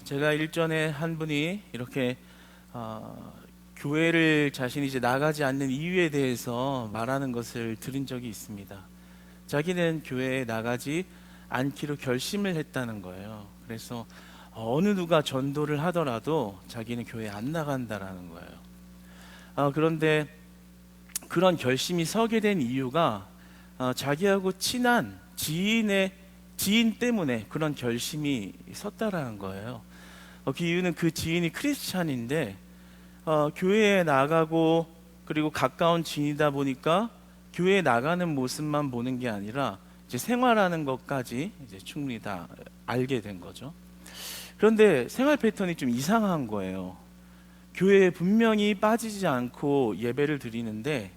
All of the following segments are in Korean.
제가 일전에 한 분이 이렇게 교회를 자신이 이제 나가지 않는 이유에 대해서 말하는 것을 들은 적이 있습니다. 자기는 교회에 나가지 않기로 결심을 했다는 거예요. 그래서 어느 누가 전도를 하더라도 자기는 교회에 안 나간다라는 거예요. 그런데 그런 결심이 서게 된 이유가 자기하고 친한 지인 때문에 그런 결심이 섰다라는 거예요. 그 이유는 그 지인이 크리스찬인데 교회에 나가고 그리고 가까운 지인이다 보니까 교회에 나가는 모습만 보는 게 아니라 이제 생활하는 것까지 이제 충분히 다 알게 된 거죠. 그런데 생활 패턴이 좀 이상한 거예요. 교회에 분명히 빠지지 않고 예배를 드리는데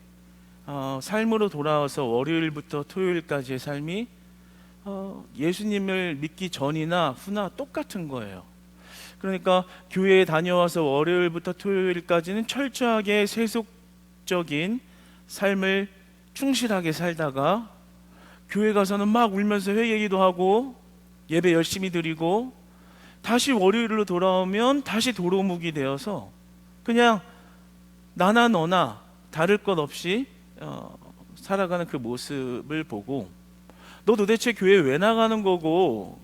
삶으로 돌아와서 월요일부터 토요일까지의 삶이 예수님을 믿기 전이나 후나 똑같은 거예요. 그러니까 교회에 다녀와서 월요일부터 토요일까지는 철저하게 세속적인 삶을 충실하게 살다가 교회 가서는 막 울면서 회개기도 하고 예배 열심히 드리고 다시 월요일로 돌아오면 다시 도루묵이 되어서 그냥 나나 너나 다를 것 없이 살아가는 그 모습을 보고, 너 도대체 교회 왜 나가는 거고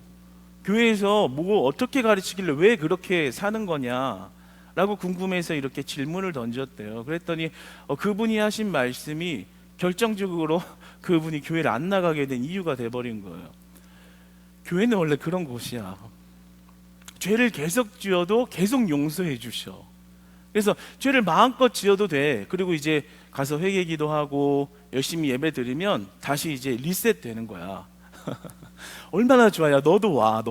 교회에서 뭐 어떻게 가르치길래 왜 그렇게 사는 거냐 라고 궁금해서 이렇게 질문을 던졌대요. 그랬더니 그분이 하신 말씀이 결정적으로 그분이 교회를 안 나가게 된 이유가 돼버린 거예요. 교회는 원래 그런 곳이야. 죄를 계속 지어도 계속 용서해 주셔. 그래서 죄를 마음껏 지어도 돼. 그리고 이제 가서 회개기도 하고 열심히 예배 드리면 다시 이제 리셋 되는 거야. 얼마나 좋아요. 너도 와.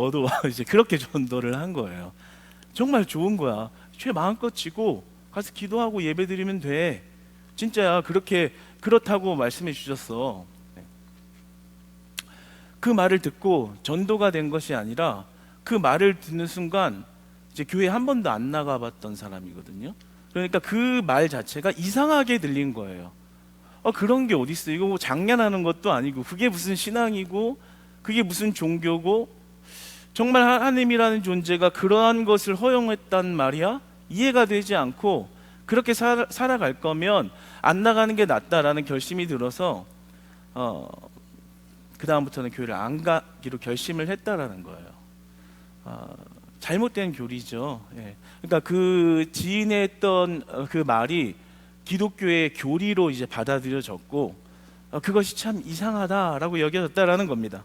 이제 그렇게 전도를 한 거예요. 정말 좋은 거야. 죄 마음껏 지고 가서 기도하고 예배 드리면 돼. 진짜야. 그렇다고 말씀해 주셨어. 그 말을 듣고 전도가 된 것이 아니라 그 말을 듣는 순간 이제 교회 한 번도 안 나가봤던 사람이거든요. 그러니까 그 말 자체가 이상하게 들린 거예요. 그런 게 어딨어. 이거 뭐 장난하는 것도 아니고 그게 무슨 신앙이고 그게 무슨 종교고 정말 하나님이라는 존재가 그러한 것을 허용했단 말이야? 이해가 되지 않고 그렇게 살아갈 거면 안 나가는 게 낫다라는 결심이 들어서 그 다음부터는 교회를 안 가기로 결심을 했다라는 거예요. 잘못된 교리죠. 그러니까 그 지인의 했던 그 말이 기독교의 교리로 이제 받아들여졌고 그것이 참 이상하다라고 여겨졌다라는 겁니다.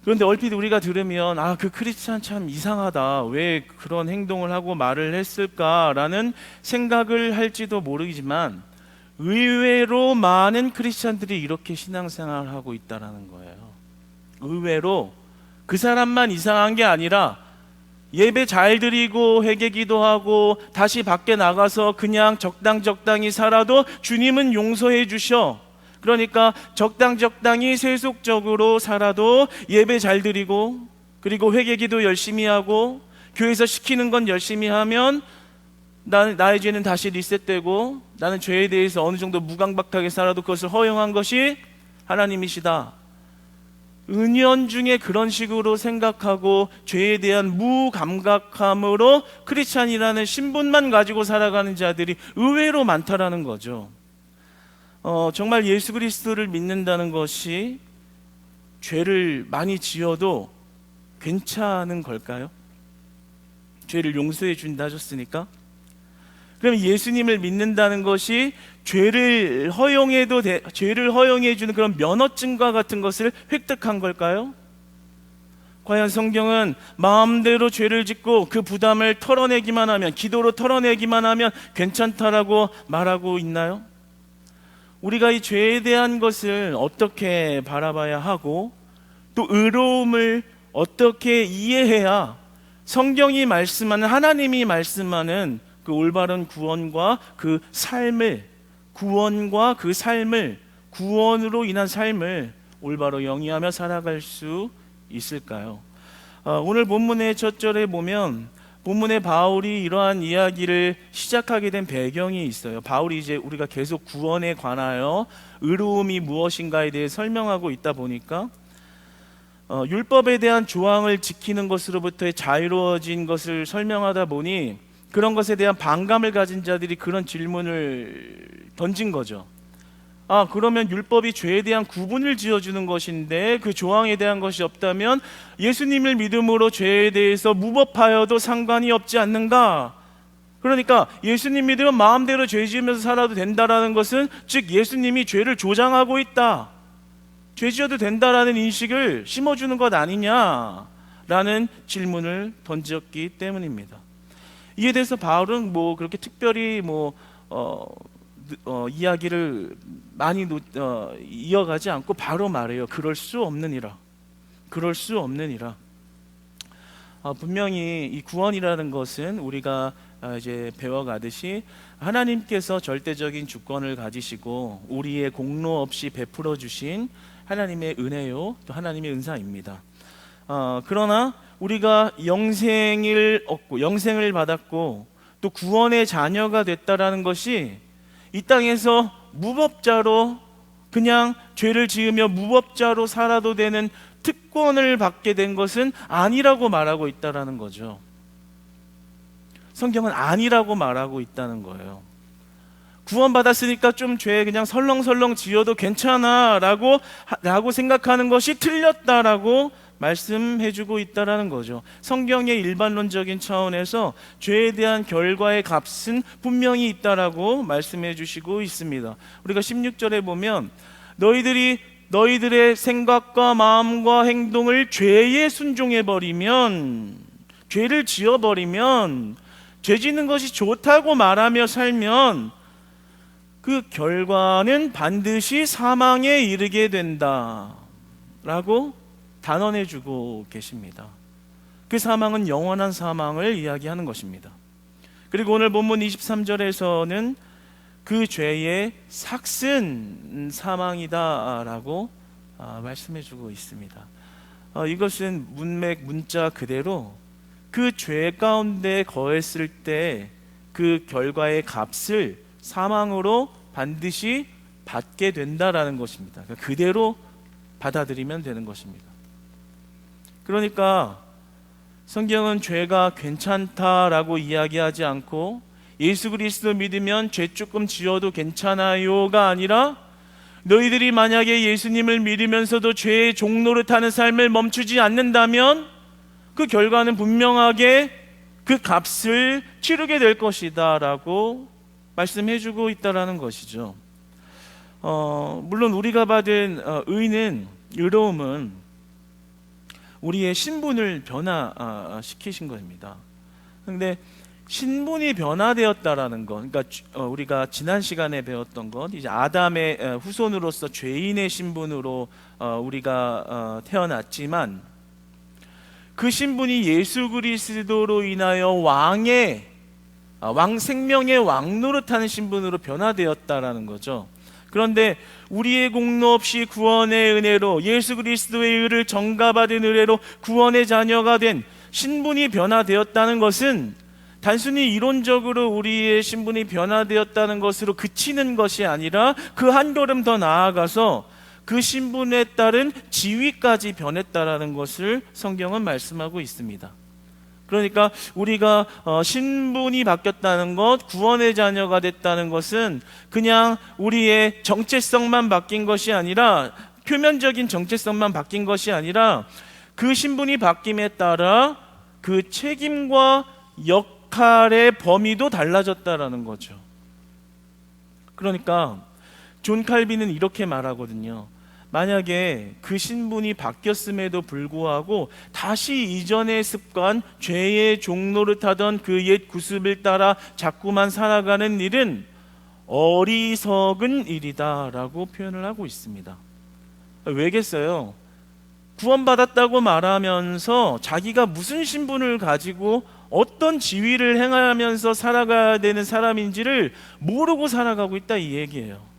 그런데 얼핏 우리가 들으면 그 크리스찬 참 이상하다, 왜 그런 행동을 하고 말을 했을까라는 생각을 할지도 모르지만 의외로 많은 크리스찬들이 이렇게 신앙생활을 하고 있다는 거예요. 의외로 그 사람만 이상한 게 아니라 예배 잘 드리고 회개기도 하고 다시 밖에 나가서 그냥 적당히 살아도 주님은 용서해 주셔. 그러니까 적당히 세속적으로 살아도 예배 잘 드리고 그리고 회개기도 열심히 하고 교회에서 시키는 건 열심히 하면 나의 죄는 다시 리셋되고 나는 죄에 대해서 어느 정도 무감각하게 살아도 그것을 허용한 것이 하나님이시다. 은연중에 그런 식으로 생각하고 죄에 대한 무감각함으로 크리스찬이라는 신분만 가지고 살아가는 자들이 의외로 많다라는 거죠. 정말 예수 그리스도를 믿는다는 것이 죄를 많이 지어도 괜찮은 걸까요? 죄를 용서해 준다 하셨으니까. 그럼 예수님을 믿는다는 것이 죄를 허용해 주는 그런 면허증과 같은 것을 획득한 걸까요? 과연 성경은 마음대로 죄를 짓고 그 부담을 털어내기만 하면, 기도로 털어내기만 하면 괜찮다라고 말하고 있나요? 우리가 이 죄에 대한 것을 어떻게 바라봐야 하고 또 의로움을 어떻게 이해해야 성경이 말씀하는, 하나님이 말씀하는 그 올바른 구원과 그 삶을, 구원으로 인한 삶을 올바로 영위하며 살아갈 수 있을까요? 오늘 본문의 첫 절에 보면 본문에 바울이 이러한 이야기를 시작하게 된 배경이 있어요. 바울이 이제 우리가 계속 구원에 관하여 의로움이 무엇인가에 대해 설명하고 있다 보니까 율법에 대한 조항을 지키는 것으로부터의 자유로워진 것을 설명하다 보니 그런 것에 대한 반감을 가진 자들이 그런 질문을 던진 거죠. 그러면 율법이 죄에 대한 구분을 지어주는 것인데 그 조항에 대한 것이 없다면 예수님을 믿음으로 죄에 대해서 무법하여도 상관이 없지 않는가? 그러니까 예수님 믿으면 마음대로 죄 지으면서 살아도 된다라는 것은 즉 예수님이 죄를 조장하고 있다, 죄 지어도 된다라는 인식을 심어주는 것 아니냐라는 질문을 던졌기 때문입니다. 이에 대해서 바울은 그렇게 특별히 이야기를 많이 이어가지 않고 바로 말해요. 그럴 수 없느니라. 그럴 수 없느니라. 분명히 이 구원이라는 것은 우리가 이제 배워가듯이 하나님께서 절대적인 주권을 가지시고 우리의 공로 없이 베풀어 주신 하나님의 은혜요, 또 하나님의 은사입니다. 그러나 우리가 영생을 얻고 영생을 받았고 또 구원의 자녀가 됐다라는 것이 이 땅에서 무법자로 그냥 죄를 지으며 무법자로 살아도 되는 특권을 받게 된 것은 아니라고 말하고 있다라는 거죠. 성경은 아니라고 말하고 있다는 거예요. 구원받았으니까 좀 죄 그냥 설렁설렁 지어도 괜찮아 라고 생각하는 것이 틀렸다라고 말씀해주고 있다라는 거죠. 성경의 일반론적인 차원에서 죄에 대한 결과의 값은 분명히 있다라고 말씀해주시고 있습니다. 우리가 16절에 보면 너희들의 생각과 마음과 행동을 죄에 순종해버리면, 죄를 지어버리면, 죄 짓는 것이 좋다고 말하며 살면 그 결과는 반드시 사망에 이르게 된다 라고 단언해주고 계십니다. 그 사망은 영원한 사망을 이야기하는 것입니다. 그리고 오늘 본문 23절에서는 그 죄의 삭은 사망이다 라고 말씀해주고 있습니다. 이것은 문자 그대로 그 죄 가운데 거했을 때 그 결과의 값을 사망으로 반드시 받게 된다라는 것입니다. 그대로 받아들이면 되는 것입니다. 그러니까 성경은 죄가 괜찮다라고 이야기하지 않고 예수 그리스도 믿으면 죄 조금 지어도 괜찮아요가 아니라 너희들이 만약에 예수님을 믿으면서도 죄의 종노릇하는 삶을 멈추지 않는다면 그 결과는 분명하게 그 값을 치르게 될 것이다 라고 말씀해주고 있다라는 것이죠. 물론 우리가 받은 의로움은 우리의 신분을 변화시키신 것입니다. 그런데 신분이 변화되었다라는 것, 그러니까 우리가 지난 시간에 배웠던 것, 이제 아담의 후손으로서 죄인의 신분으로 우리가 태어났지만 그 신분이 예수 그리스도로 인하여 생명의 왕 노릇하는 신분으로 변화되었다라는 거죠. 그런데 우리의 공로 없이 구원의 은혜로 예수 그리스도의 의를 전가받은 은혜로 구원의 자녀가 된 신분이 변화되었다는 것은 단순히 이론적으로 우리의 신분이 변화되었다는 것으로 그치는 것이 아니라 그 한 걸음 더 나아가서 그 신분에 따른 지위까지 변했다라는 것을 성경은 말씀하고 있습니다. 그러니까 우리가 신분이 바뀌었다는 것, 구원의 자녀가 됐다는 것은 그냥 우리의 정체성만 바뀐 것이 아니라, 표면적인 정체성만 바뀐 것이 아니라 그 신분이 바뀜에 따라 그 책임과 역할의 범위도 달라졌다라는 거죠. 그러니까 존 칼빈은 이렇게 말하거든요. 만약에 그 신분이 바뀌었음에도 불구하고 다시 이전의 습관, 죄의 종노릇하던 그 옛 구습을 따라 자꾸만 살아가는 일은 어리석은 일이다 라고 표현을 하고 있습니다. 왜겠어요? 구원받았다고 말하면서 자기가 무슨 신분을 가지고 어떤 지위를 행하면서 살아가야 되는 사람인지를 모르고 살아가고 있다 이 얘기예요.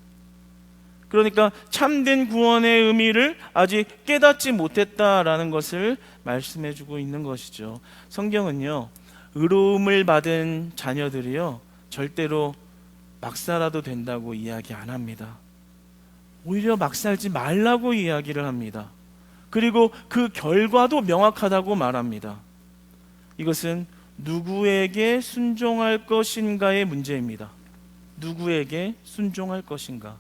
그러니까 참된 구원의 의미를 아직 깨닫지 못했다라는 것을 말씀해주고 있는 것이죠. 성경은요, 의로움을 받은 자녀들이요 절대로 막 살아도 된다고 이야기 안 합니다. 오히려 막 살지 말라고 이야기를 합니다. 그리고 그 결과도 명확하다고 말합니다. 이것은 누구에게 순종할 것인가의 문제입니다. 누구에게 순종할 것인가.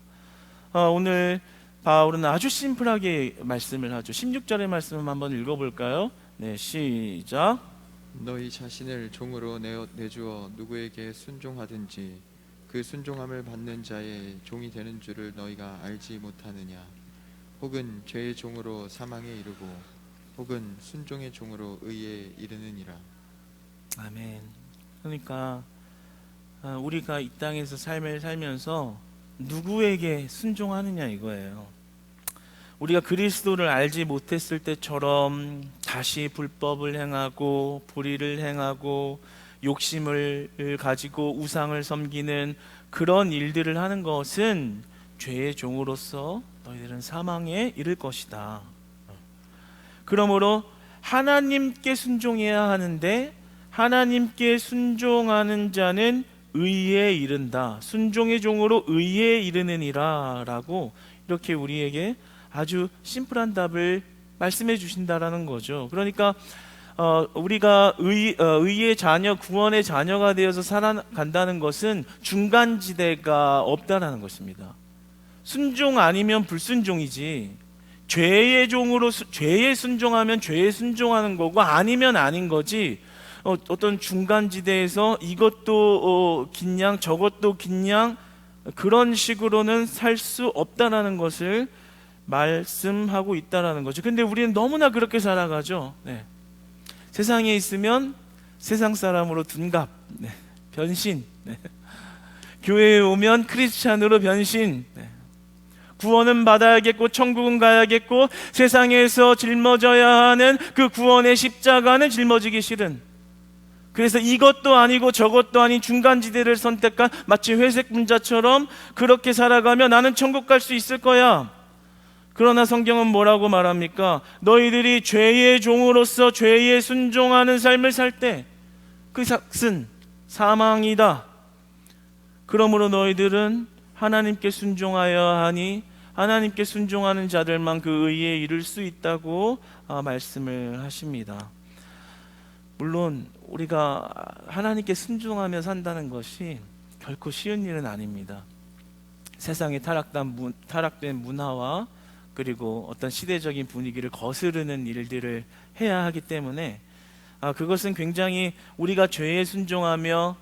오늘 바울은 아주 심플하게 말씀을 하죠. 16절의 말씀을 한번 읽어볼까요? 네, 시작. 너희 자신을 종으로 내주어 누구에게 순종하든지 그 순종함을 받는 자의 종이 되는 줄을 너희가 알지 못하느냐. 혹은 죄의 종으로 사망에 이르고 혹은 순종의 종으로 의에 이르느니라. 아멘. 그러니까 우리가 이 땅에서 삶을 살면서 누구에게 순종하느냐 이거예요. 우리가 그리스도를 알지 못했을 때처럼 다시 불법을 행하고 불의를 행하고 욕심을 가지고 우상을 섬기는 그런 일들을 하는 것은 죄의 종으로서 너희들은 사망에 이를 것이다. 그러므로 하나님께 순종해야 하는데 하나님께 순종하는 자는 의에 이른다. 순종의 종으로 의에 이르느니라 라고 이렇게 우리에게 아주 심플한 답을 말씀해 주신다라는 거죠. 그러니까 우리가 의의 자녀, 구원의 자녀가 되어서 살아간다는 것은 중간지대가 없다라는 것입니다. 순종 아니면 불순종이지, 죄의 종으로 죄에 순종하면 죄에 순종하는 거고 아니면 아닌 거지, 어떤 중간지대에서 이것도 긴양 저것도 긴양 그런 식으로는 살 수 없다라는 것을 말씀하고 있다라는 거죠. 근데 우리는 너무나 그렇게 살아가죠. 네. 세상에 있으면 세상 사람으로 둔갑, 네. 변신, 네. 교회에 오면 크리스찬으로 변신, 네. 구원은 받아야겠고 천국은 가야겠고 세상에서 짊어져야 하는 그 구원의 십자가는 짊어지기 싫은, 그래서 이것도 아니고 저것도 아닌 중간지대를 선택한 마치 회색 분자처럼 그렇게 살아가며 나는 천국 갈 수 있을 거야. 그러나 성경은 뭐라고 말합니까? 너희들이 죄의 종으로서 죄에 순종하는 삶을 살 때 그 삭은 사망이다. 그러므로 너희들은 하나님께 순종하여 하니 하나님께 순종하는 자들만 그 의에 이를 수 있다고 말씀을 하십니다. 물론 우리가 하나님께 순종하며 산다는 것이 결코 쉬운 일은 아닙니다. 세상의 타락된 문화와 그리고 어떤 시대적인 분위기를 거스르는 일들을 해야 하기 때문에 그것은 굉장히 우리가 죄에 순종하며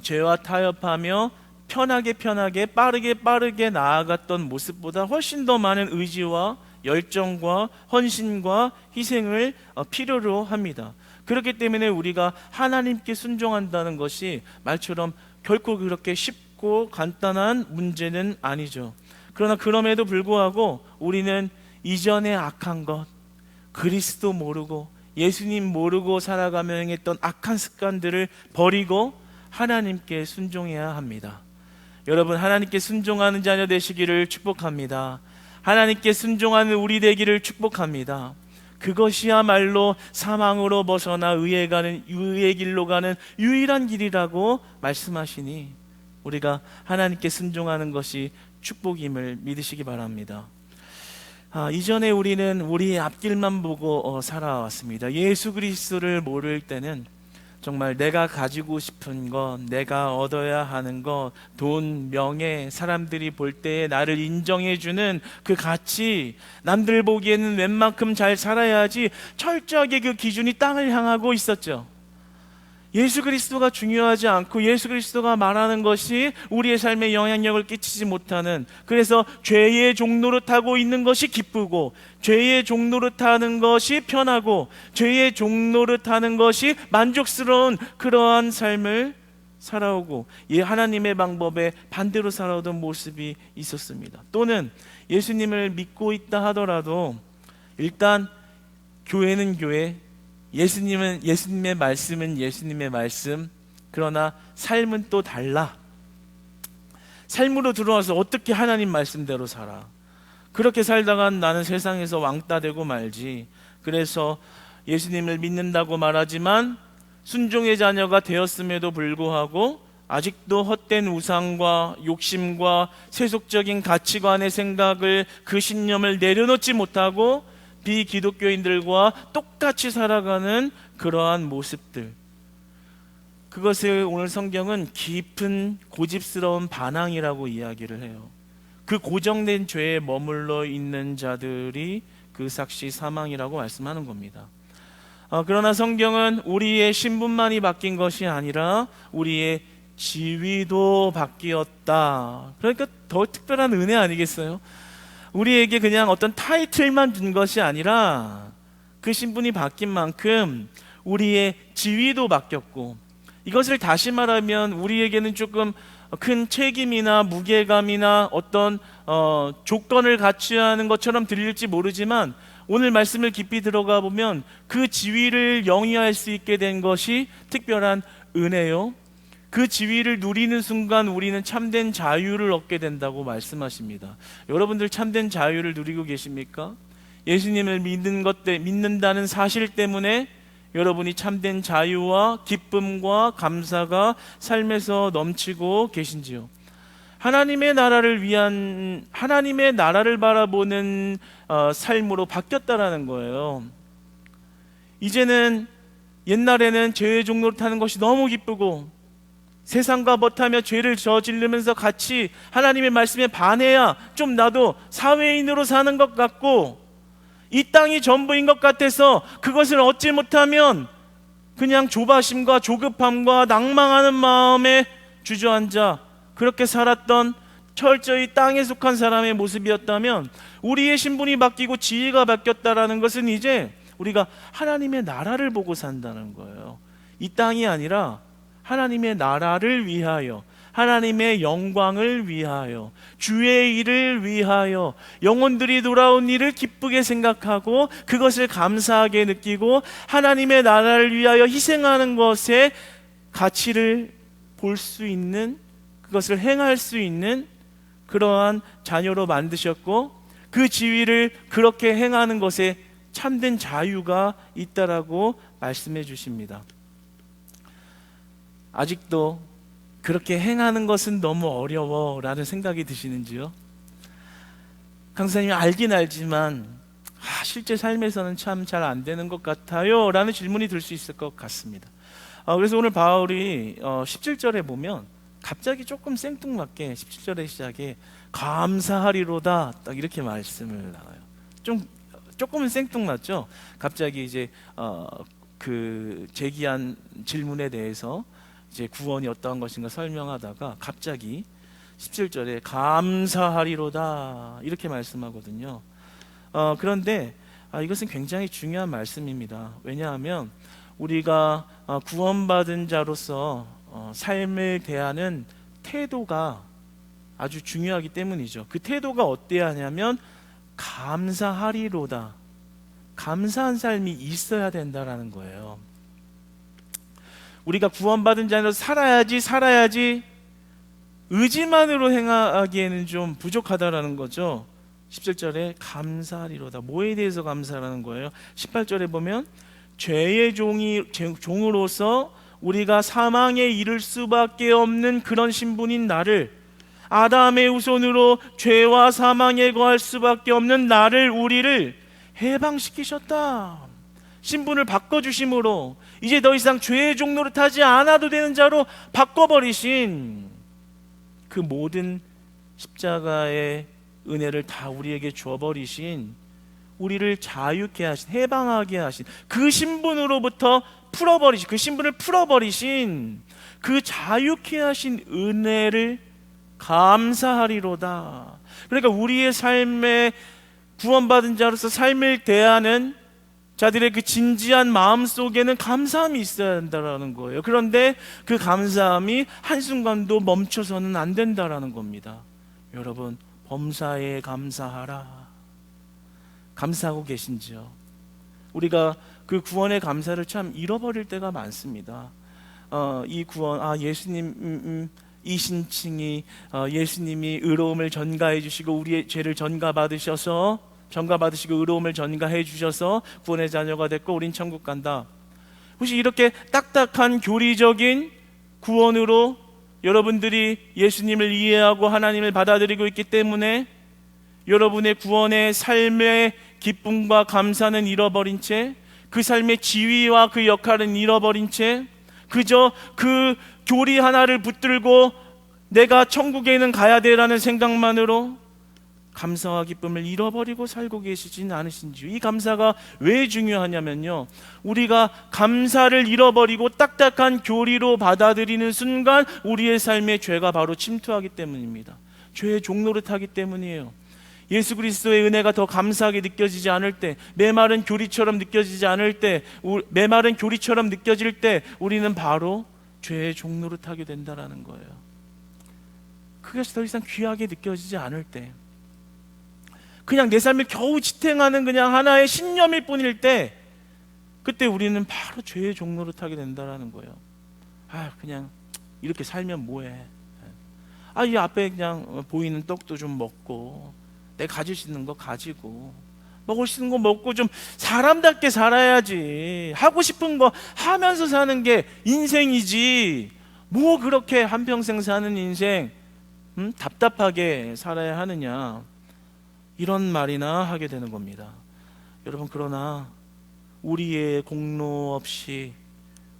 죄와 타협하며 편하게 빠르게 나아갔던 모습보다 훨씬 더 많은 의지와 열정과 헌신과 희생을 필요로 합니다. 그렇기 때문에 우리가 하나님께 순종한다는 것이 말처럼 결코 그렇게 쉽고 간단한 문제는 아니죠. 그러나 그럼에도 불구하고 우리는 이전에 악한 것, 그리스도 모르고 예수님 모르고 살아가며 행했던 악한 습관들을 버리고 하나님께 순종해야 합니다. 여러분, 하나님께 순종하는 자녀 되시기를 축복합니다. 하나님께 순종하는 우리 되기를 축복합니다. 그것이야말로 사망으로 벗어나 의의 길로 가는 유일한 길이라고 말씀하시니 우리가 하나님께 순종하는 것이 축복임을 믿으시기 바랍니다. 이전에 우리는 우리의 앞길만 보고 살아왔습니다. 예수 그리스도를 모를 때는 정말 내가 가지고 싶은 것, 내가 얻어야 하는 것, 돈, 명예, 사람들이 볼 때에 나를 인정해주는 그 가치, 남들 보기에는 웬만큼 잘 살아야지 철저하게 그 기준이 땅을 향하고 있었죠. 예수 그리스도가 중요하지 않고 예수 그리스도가 말하는 것이 우리의 삶에 영향력을 끼치지 못하는, 그래서 죄의 종노릇하고 있는 것이 기쁘고 죄의 종노릇하는 것이 편하고 죄의 종노릇하는 것이 만족스러운 그러한 삶을 살아오고 하나님의 방법에 반대로 살아오던 모습이 있었습니다. 또는 예수님을 믿고 있다 하더라도 일단 교회는 교회, 예수님의 말씀은 예수님의 말씀, 그러나 삶은 또 달라. 삶으로 들어와서 어떻게 하나님 말씀대로 살아? 그렇게 살다가 나는 세상에서 왕따 되고 말지. 그래서 예수님을 믿는다고 말하지만 순종의 자녀가 되었음에도 불구하고 아직도 헛된 우상과 욕심과 세속적인 가치관의 생각을, 그 신념을 내려놓지 못하고 비기독교인들과 똑같이 살아가는 그러한 모습들, 그것을 오늘 성경은 깊은 고집스러운 반항이라고 이야기를 해요. 그 고정된 죄에 머물러 있는 자들이 그 삭시 사망이라고 말씀하는 겁니다. 그러나 성경은 우리의 신분만이 바뀐 것이 아니라 우리의 지위도 바뀌었다. 그러니까 더 특별한 은혜 아니겠어요? 우리에게 그냥 어떤 타이틀만 준 것이 아니라 그 신분이 바뀐 만큼 우리의 지위도 바뀌었고, 이것을 다시 말하면 우리에게는 조금 큰 책임이나 무게감이나 어떤 조건을 갖춰야 하는 것처럼 들릴지 모르지만, 오늘 말씀을 깊이 들어가 보면 그 지위를 영위할 수 있게 된 것이 특별한 은혜요, 그 지위를 누리는 순간 우리는 참된 자유를 얻게 된다고 말씀하십니다. 여러분들 참된 자유를 누리고 계십니까? 예수님을 믿는다는 사실 때문에 여러분이 참된 자유와 기쁨과 감사가 삶에서 넘치고 계신지요? 하나님의 나라를 바라보는 삶으로 바뀌었다라는 거예요. 이제는, 옛날에는 죄의 종로를 타는 것이 너무 기쁘고 세상과 못하며 죄를 저지르면서 같이 하나님의 말씀에 반해야 좀 나도 사회인으로 사는 것 같고, 이 땅이 전부인 것 같아서 그것을 얻지 못하면 그냥 조바심과 조급함과 낭망하는 마음에 주저앉아 그렇게 살았던 철저히 땅에 속한 사람의 모습이었다면, 우리의 신분이 바뀌고 지위가 바뀌었다라는 것은 이제 우리가 하나님의 나라를 보고 산다는 거예요. 이 땅이 아니라 하나님의 나라를 위하여, 하나님의 영광을 위하여, 주의 일을 위하여, 영혼들이 돌아온 일을 기쁘게 생각하고 그것을 감사하게 느끼고 하나님의 나라를 위하여 희생하는 것에 가치를 볼 수 있는, 그것을 행할 수 있는 그러한 자녀로 만드셨고, 그 지위를 그렇게 행하는 것에 참된 자유가 있다라고 말씀해 주십니다. 아직도 그렇게 행하는 것은 너무 어려워라는 생각이 드시는지요? 강사님이 알긴 알지만 실제 삶에서는 참 잘 안 되는 것 같아요 라는 질문이 들 수 있을 것 같습니다. 그래서 오늘 바울이 17절에 보면 갑자기 조금 생뚱맞게 17절의 시작에 감사하리로다 딱 이렇게 말씀을 나와요. 조금은 생뚱맞죠? 갑자기 이제 그 제기한 질문에 대해서 이제 구원이 어떠한 것인가 설명하다가 갑자기 17절에 감사하리로다 이렇게 말씀하거든요. 그런데 이것은 굉장히 중요한 말씀입니다. 왜냐하면 우리가 구원받은 자로서 삶을 대하는 태도가 아주 중요하기 때문이죠. 그 태도가 어때야 하냐면 감사하리로다, 감사한 삶이 있어야 된다라는 거예요. 우리가 구원받은 자로 살아야지 의지만으로 행하기에는 좀 부족하다라는 거죠. 17절에 감사하리로다. 뭐에 대해서 감사하라는 거예요? 18절에 보면 죄의 종으로서 우리가 사망에 이를 수밖에 없는 그런 신분인 나를, 아담의 후손으로 죄와 사망에 거할 수밖에 없는 나를, 우리를 해방시키셨다. 신분을 바꿔주심으로 이제 더 이상 죄의 종로를 타지 않아도 되는 자로 바꿔버리신 그 모든 십자가의 은혜를 다 우리에게 주어버리신, 우리를 자유케 하신, 해방하게 하신 그 신분으로부터 풀어버리신, 그 신분을 풀어버리신 그 자유케 하신 은혜를 감사하리로다. 그러니까 우리의 삶에 구원받은 자로서 삶을 대하는 자들의 그 진지한 마음 속에는 감사함이 있어야 된다는 거예요. 그런데 그 감사함이 한순간도 멈춰서는 안 된다는 겁니다. 여러분, 범사에 감사하라. 감사하고 계신지요? 우리가 그 구원의 감사를 참 잃어버릴 때가 많습니다. 이 구원, 예수님 이 신칭이 예수님이 의로움을 전가해 주시고 우리의 죄를 전가받으시고 의로움을 전가해 주셔서 구원의 자녀가 됐고 우린 천국 간다. 혹시 이렇게 딱딱한 교리적인 구원으로 여러분들이 예수님을 이해하고 하나님을 받아들이고 있기 때문에 여러분의 구원의 삶의 기쁨과 감사는 잃어버린 채, 그 삶의 지위와 그 역할은 잃어버린 채 그저 그 교리 하나를 붙들고 내가 천국에는 가야 돼라는 생각만으로 감사와 기쁨을 잃어버리고 살고 계시진 않으신지요? 이 감사가 왜 중요하냐면요, 우리가 감사를 잃어버리고 딱딱한 교리로 받아들이는 순간 우리의 삶에 죄가 바로 침투하기 때문입니다. 죄의 종노릇하기 때문이에요. 예수 그리스도의 은혜가 더 감사하게 느껴지지 않을 때, 메마른 교리처럼 느껴지지 않을 때, 메마른 교리처럼 느껴질 때 우리는 바로 죄의 종노릇하게 된다라는 거예요. 그것이 더 이상 귀하게 느껴지지 않을 때, 그냥 내 삶을 겨우 지탱하는 그냥 하나의 신념일 뿐일 때, 그때 우리는 바로 죄의 종노릇하게 된다라는 거예요. 그냥 이렇게 살면 뭐해? 이 앞에 그냥 보이는 떡도 좀 먹고, 내가 가질 수 있는 거 가지고, 먹을 수 있는 거 먹고 좀 사람답게 살아야지. 하고 싶은 거 하면서 사는 게 인생이지. 뭐 그렇게 한평생 사는 인생 답답하게 살아야 하느냐, 이런 말이나 하게 되는 겁니다. 여러분, 그러나 우리의 공로 없이,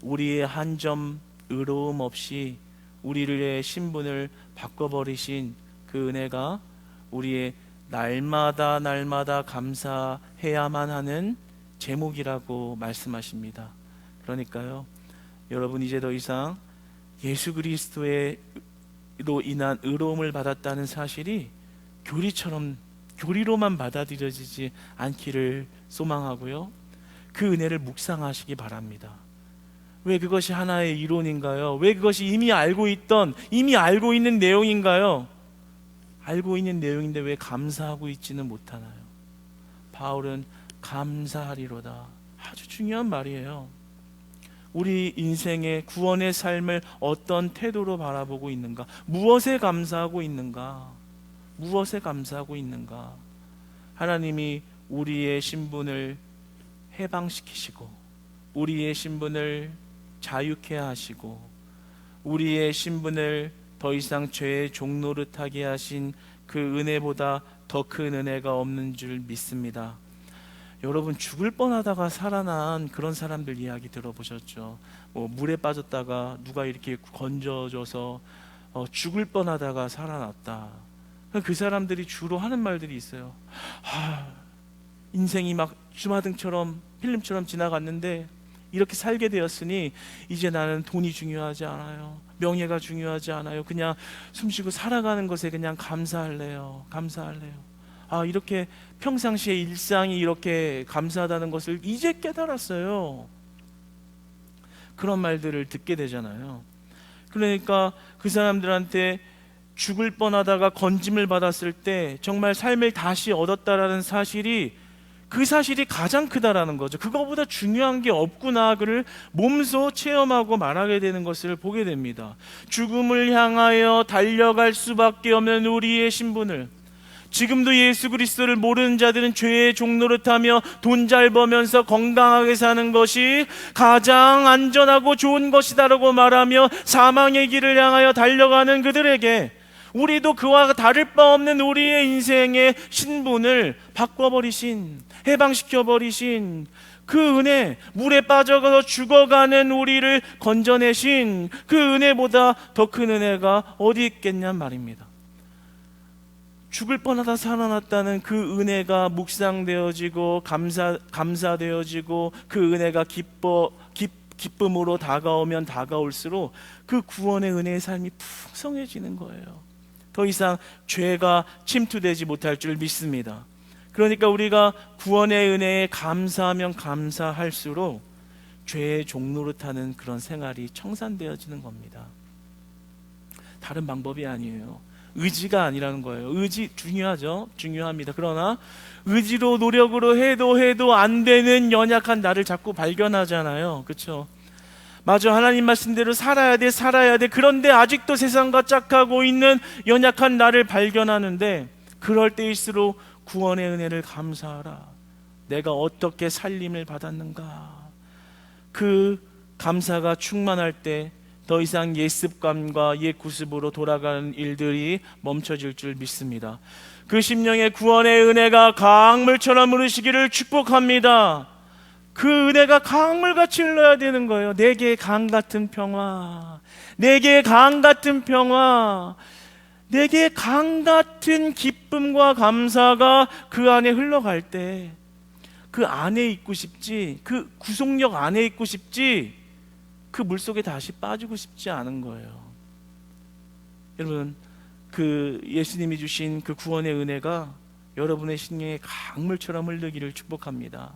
우리의 한 점 의로움 없이 우리의 신분을 바꿔버리신 그 은혜가 우리의 날마다 감사해야만 하는 제목이라고 말씀하십니다. 그러니까요, 여러분, 이제 더 이상 예수 그리스도로 인한 의로움을 받았다는 사실이 교리로만 받아들여지지 않기를 소망하고요, 그 은혜를 묵상하시기 바랍니다. 왜 그것이 하나의 이론인가요? 왜 그것이 이미 알고 있는 내용인가요? 알고 있는 내용인데 왜 감사하고 있지는 못하나요? 바울은 감사하리로다, 아주 중요한 말이에요. 우리 인생의 구원의 삶을 어떤 태도로 바라보고 있는가? 무엇에 감사하고 있는가? 하나님이 우리의 신분을 해방시키시고, 우리의 신분을 자유케 하시고, 우리의 신분을 더 이상 죄의 종노릇하게 하신 그 은혜보다 더 큰 은혜가 없는 줄 믿습니다. 여러분, 죽을 뻔하다가 살아난 그런 사람들 이야기 들어보셨죠? 물에 빠졌다가 누가 이렇게 건져줘서 죽을 뻔하다가 살아났다. 그 사람들이 주로 하는 말들이 있어요. 인생이 막 주마등처럼 필름처럼 지나갔는데 이렇게 살게 되었으니 이제 나는 돈이 중요하지 않아요. 명예가 중요하지 않아요. 그냥 숨쉬고 살아가는 것에 그냥 감사할래요. 이렇게 평상시에 일상이 이렇게 감사하다는 것을 이제 깨달았어요. 그런 말들을 듣게 되잖아요. 그러니까 그 사람들한테 죽을 뻔하다가 건짐을 받았을 때 정말 삶을 다시 얻었다라는 사실이, 그 사실이 가장 크다라는 거죠. 그거보다 중요한 게 없구나, 그를 몸소 체험하고 말하게 되는 것을 보게 됩니다. 죽음을 향하여 달려갈 수밖에 없는 우리의 신분을, 지금도 예수 그리스도를 모르는 자들은 죄의 종노릇하며 돈 잘 벌면서 건강하게 사는 것이 가장 안전하고 좋은 것이다라고 말하며 사망의 길을 향하여 달려가는 그들에게, 우리도 그와 다를 바 없는 우리의 인생의 신분을 바꿔버리신, 해방시켜버리신 그 은혜, 물에 빠져서 죽어가는 우리를 건져내신 그 은혜보다 더 큰 은혜가 어디 있겠냔 말입니다. 죽을 뻔하다 살아났다는 그 은혜가 묵상되어지고 감사되어지고, 그 은혜가 기쁨으로 다가오면 다가올수록 그 구원의 은혜의 삶이 풍성해지는 거예요. 더 이상 죄가 침투되지 못할 줄 믿습니다. 그러니까 우리가 구원의 은혜에 감사하면 감사할수록 죄의 종노릇하는 그런 생활이 청산되어지는 겁니다. 다른 방법이 아니에요. 의지가 아니라는 거예요. 의지 중요합니다. 그러나 의지로 노력으로 해도 안 되는 연약한 나를 자꾸 발견하잖아요. 그렇죠? 맞아, 하나님 말씀대로 살아야 돼. 그런데 아직도 세상과 짝하고 있는 연약한 나를 발견하는데, 그럴 때일수록 구원의 은혜를 감사하라. 내가 어떻게 살림을 받았는가. 그 감사가 충만할 때 더 이상 옛 습관과 옛 구습으로 돌아가는 일들이 멈춰질 줄 믿습니다. 그 심령의 구원의 은혜가 강물처럼 흐르시기를 축복합니다. 그 은혜가 강물같이 흘러야 되는 거예요. 내게 강 같은 평화, 내게 강 같은 평화, 내게 강 같은 기쁨과 감사가 그 안에 흘러갈 때 그 안에 있고 싶지, 그 구속력 안에 있고 싶지, 그 물속에 다시 빠지고 싶지 않은 거예요. 여러분, 그 예수님이 주신 그 구원의 은혜가 여러분의 심령에 강물처럼 흐르기를 축복합니다.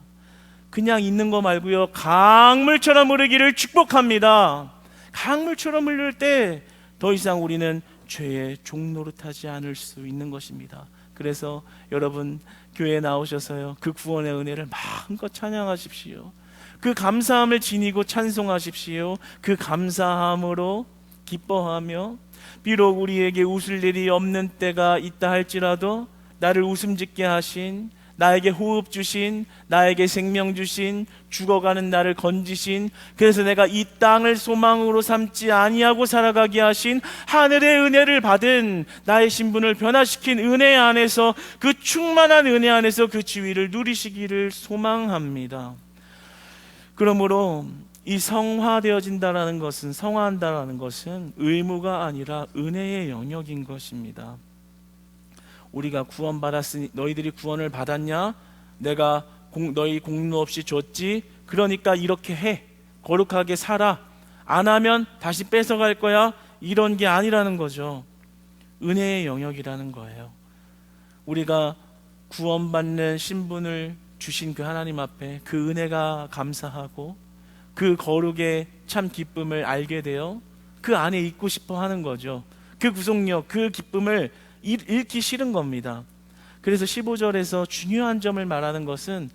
그냥 있는 거 말고요, 강물처럼 흐르기를 축복합니다. 강물처럼 흐를 때 더 이상 우리는 죄의 종노릇하지 않을 수 있는 것입니다. 그래서 여러분, 교회에 나오셔서요, 그 구원의 은혜를 마음껏 찬양하십시오. 그 감사함을 지니고 찬송하십시오. 그 감사함으로 기뻐하며, 비록 우리에게 웃을 일이 없는 때가 있다 할지라도 나를 웃음 짓게 하신, 나에게 호흡 주신, 나에게 생명 주신, 죽어가는 나를 건지신, 그래서 내가 이 땅을 소망으로 삼지 아니하고 살아가게 하신 하늘의 은혜를 받은 나의 신분을 변화시킨 은혜 안에서, 그 충만한 은혜 안에서 그 지위를 누리시기를 소망합니다. 그러므로 이 성화되어진다라는 것은, 성화한다라는 것은 의무가 아니라 은혜의 영역인 것입니다. 우리가 구원받았으니, 너희들이 구원을 받았냐? 내가 너희 공로 없이 줬지? 그러니까 이렇게 해, 거룩하게 살아, 안 하면 다시 뺏어갈 거야, 이런 게 아니라는 거죠. 은혜의 영역이라는 거예요. 우리가 구원받는 신분을 주신 그 하나님 앞에 그 은혜가 감사하고, 그 거룩의 참 기쁨을 알게 되어 그 안에 있고 싶어 하는 거죠. 그 구속력, 그 기쁨을 잃기 싫은 겁니다. 그래서 15절에서 중요한 점을 말하는 것은,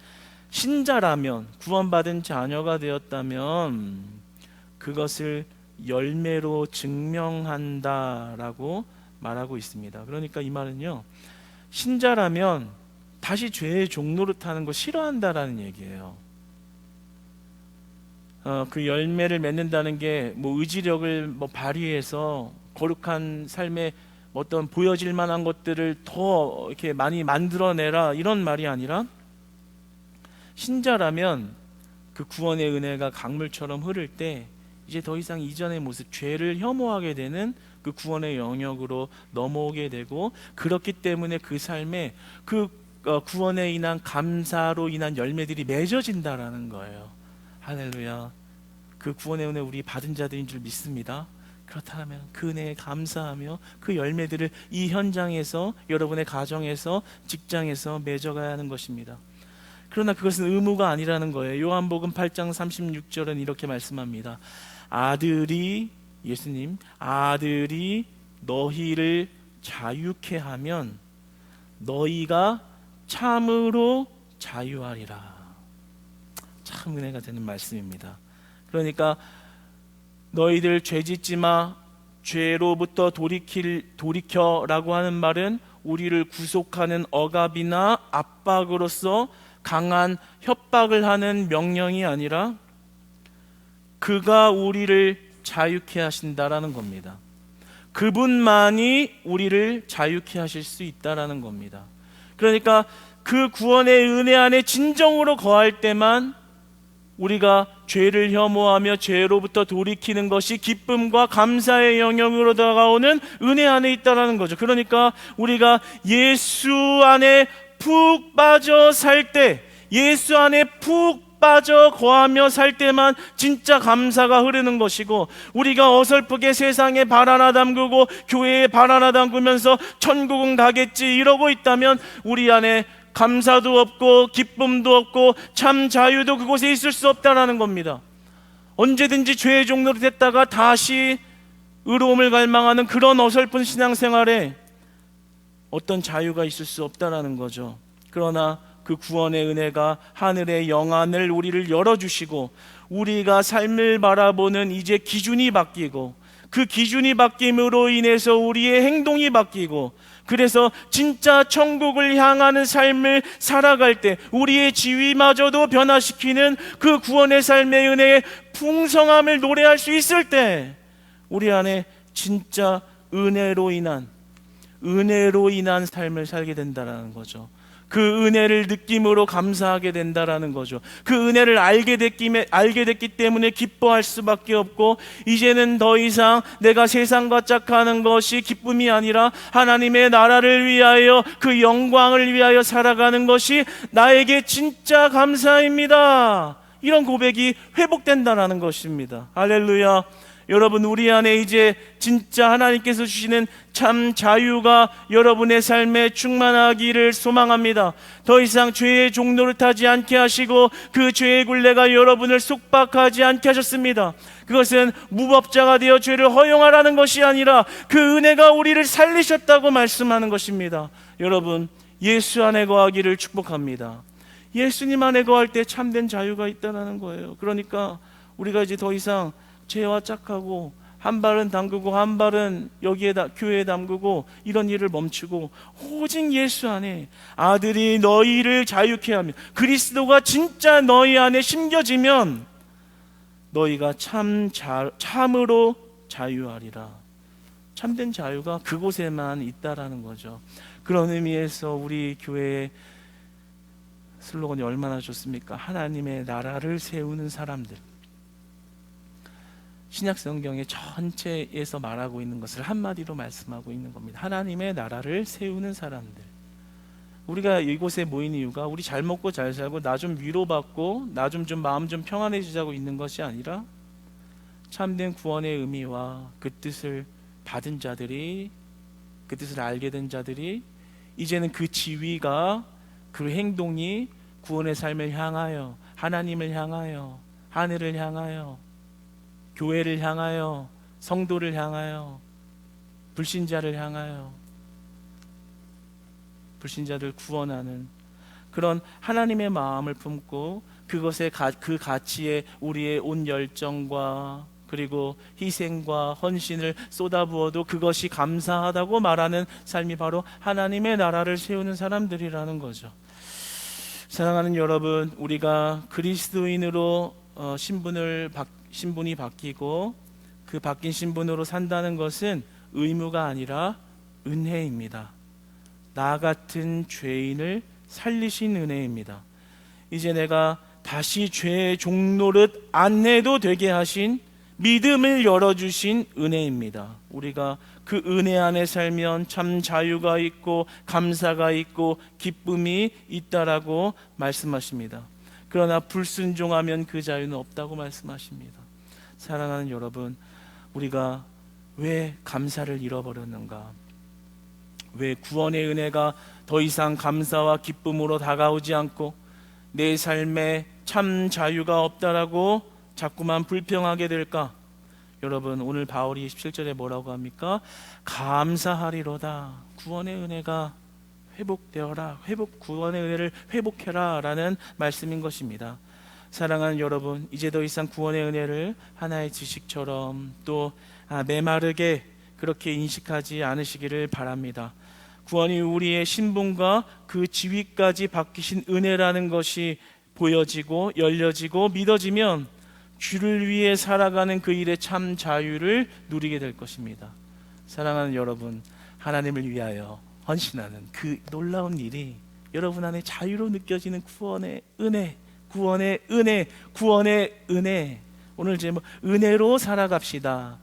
신자라면, 구원받은 자녀가 되었다면 그것을 열매로 증명한다라고 말하고 있습니다. 그러니까 이 말은요, 신자라면 다시 죄의 종노릇하는 거 싫어한다라는 얘기예요. 그 열매를 맺는다는 게 뭐 의지력을 발휘해서 거룩한 삶에 어떤 보여질 만한 것들을 더 이렇게 많이 만들어내라, 이런 말이 아니라, 신자라면 그 구원의 은혜가 강물처럼 흐를 때 이제 더 이상 이전의 모습, 죄를 혐오하게 되는 그 구원의 영역으로 넘어오게 되고, 그렇기 때문에 그 삶에 그 구원에 인한 감사로 인한 열매들이 맺어진다라는 거예요. 할렐루야. 그 구원의 은혜 우리 받은 자들인 줄 믿습니다. 그렇다면 그 은혜에 감사하며 그 열매들을 이 현장에서, 여러분의 가정에서, 직장에서 맺어가야 하는 것입니다. 그러나 그것은 의무가 아니라는 거예요. 요한복음 8장 36절은 이렇게 말씀합니다. 아들이, 예수님, 아들이 너희를 자유케 하면 너희가 참으로 자유하리라. 참 은혜가 되는 말씀입니다. 그러니까 너희들 죄 짓지 마, 죄로부터 돌이켜라고 하는 말은 우리를 구속하는 억압이나 압박으로서 강한 협박을 하는 명령이 아니라, 그가 우리를 자유케 하신다라는 겁니다. 그분만이 우리를 자유케 하실 수 있다라는 겁니다. 그러니까 그 구원의 은혜 안에 진정으로 거할 때만 우리가 죄를 혐오하며 죄로부터 돌이키는 것이 기쁨과 감사의 영역으로 다가오는 은혜 안에 있다라는 거죠. 그러니까 우리가 예수 안에 푹 빠져 살 때, 예수 안에 푹 빠져 거하며 살 때만 진짜 감사가 흐르는 것이고, 우리가 어설프게 세상에 발 하나 담그고 교회에 발 하나 담그면서 천국은 가겠지 이러고 있다면 우리 안에 감사도 없고 기쁨도 없고 참 자유도 그곳에 있을 수 없다라는 겁니다. 언제든지 죄의 종로로 됐다가 다시 의로움을 갈망하는 그런 어설픈 신앙생활에 어떤 자유가 있을 수 없다라는 거죠. 그러나 그 구원의 은혜가 하늘의 영안을 우리를 열어주시고, 우리가 삶을 바라보는 이제 기준이 바뀌고, 그 기준이 바뀜으로 인해서 우리의 행동이 바뀌고, 그래서 진짜 천국을 향하는 삶을 살아갈 때 우리의 지위마저도 변화시키는 그 구원의 삶의 은혜의 풍성함을 노래할 수 있을 때, 우리 안에 진짜 은혜로 인한 삶을 살게 된다라는 거죠. 그 은혜를 느낌으로 감사하게 된다라는 거죠. 그 은혜를 알게 됐기 때문에 기뻐할 수밖에 없고, 이제는 더 이상 내가 세상과 짝하는 것이 기쁨이 아니라 하나님의 나라를 위하여, 그 영광을 위하여 살아가는 것이 나에게 진짜 감사입니다. 이런 고백이 회복된다라는 것입니다. 할렐루야. 여러분, 우리 안에 이제 진짜 하나님께서 주시는 참 자유가 여러분의 삶에 충만하기를 소망합니다. 더 이상 죄의 종노릇하지 않게 하시고 그 죄의 굴레가 여러분을 속박하지 않게 하셨습니다. 그것은 무법자가 되어 죄를 허용하라는 것이 아니라 그 은혜가 우리를 살리셨다고 말씀하는 것입니다. 여러분, 예수 안에 거하기를 축복합니다. 예수님 안에 거할 때 참된 자유가 있다는 거예요. 그러니까 우리가 이제 더 이상 죄와 짝하고 한 발은 담그고 한 발은 교회에 담그고 이런 일을 멈추고 오직 예수 안에 아들이 너희를 자유케 하며 그리스도가 진짜 너희 안에 심겨지면 너희가 참으로 자유하리라. 참된 자유가 그곳에만 있다라는 거죠. 그런 의미에서 우리 교회의 슬로건이 얼마나 좋습니까? 하나님의 나라를 세우는 사람들. 신약 성경의 전체에서 말하고 있는 것을 한마디로 말씀하고 있는 겁니다. 하나님의 나라를 세우는 사람들. 우리가 이곳에 모인 이유가 우리 잘 먹고 잘 살고 나 좀 위로받고 나 좀 마음 좀 평안해지자고 있는 것이 아니라 참된 구원의 의미와 그 뜻을 받은 자들이, 그 뜻을 알게 된 자들이 이제는 그 지위가, 그 행동이 구원의 삶을 향하여, 하나님을 향하여, 하늘을 향하여, 교회를 향하여, 성도를 향하여, 불신자를 향하여, 불신자들 구원하는 그런 하나님의 마음을 품고 그것에 그 가치에 우리의 온 열정과 그리고 희생과 헌신을 쏟아부어도 그것이 감사하다고 말하는 삶이 바로 하나님의 나라를 세우는 사람들이라는 거죠. 사랑하는 여러분, 우리가 그리스도인으로 신분이 바뀌고 그 바뀐 신분으로 산다는 것은 의무가 아니라 은혜입니다. 나 같은 죄인을 살리신 은혜입니다. 이제 내가 다시 죄의 종노릇 안 해도 되게 하신, 믿음을 열어주신 은혜입니다. 우리가 그 은혜 안에 살면 참 자유가 있고 감사가 있고 기쁨이 있다라고 말씀하십니다. 그러나 불순종하면 그 자유는 없다고 말씀하십니다. 사랑하는 여러분, 우리가 왜 감사를 잃어버렸는가? 왜 구원의 은혜가 더 이상 감사와 기쁨으로 다가오지 않고 내 삶에 참 자유가 없다라고 자꾸만 불평하게 될까? 여러분, 오늘 바울이 17절에 뭐라고 합니까? 감사하리로다. 구원의 은혜가 회복되어라. 구원의 은혜를 회복해라 라는 말씀인 것입니다. 사랑하는 여러분, 이제 더 이상 구원의 은혜를 하나의 지식처럼 또 메마르게 그렇게 인식하지 않으시기를 바랍니다. 구원이 우리의 신분과 그 지위까지 바뀌신 은혜라는 것이 보여지고 열려지고 믿어지면 주를 위해 살아가는 그 일의 참 자유를 누리게 될 것입니다. 사랑하는 여러분, 하나님을 위하여 헌신하는 그 놀라운 일이 여러분 안에 자유로 느껴지는 구원의 은혜, 구원의 은혜, 구원의 은혜. 오늘 제목 은혜로 살아갑시다.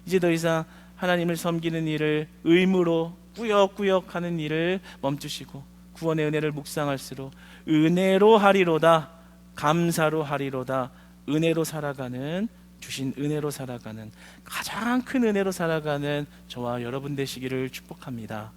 이제 더 이상 하나님을 섬기는 일을 의무로 꾸역꾸역 하는 일을 멈추시고 구원의 은혜를 묵상할수록 은혜로 하리로다, 감사로 하리로다, 은혜로 살아가는, 주신 은혜로 살아가는, 가장 큰 은혜로 살아가는 저와 여러분 되시기를 축복합니다.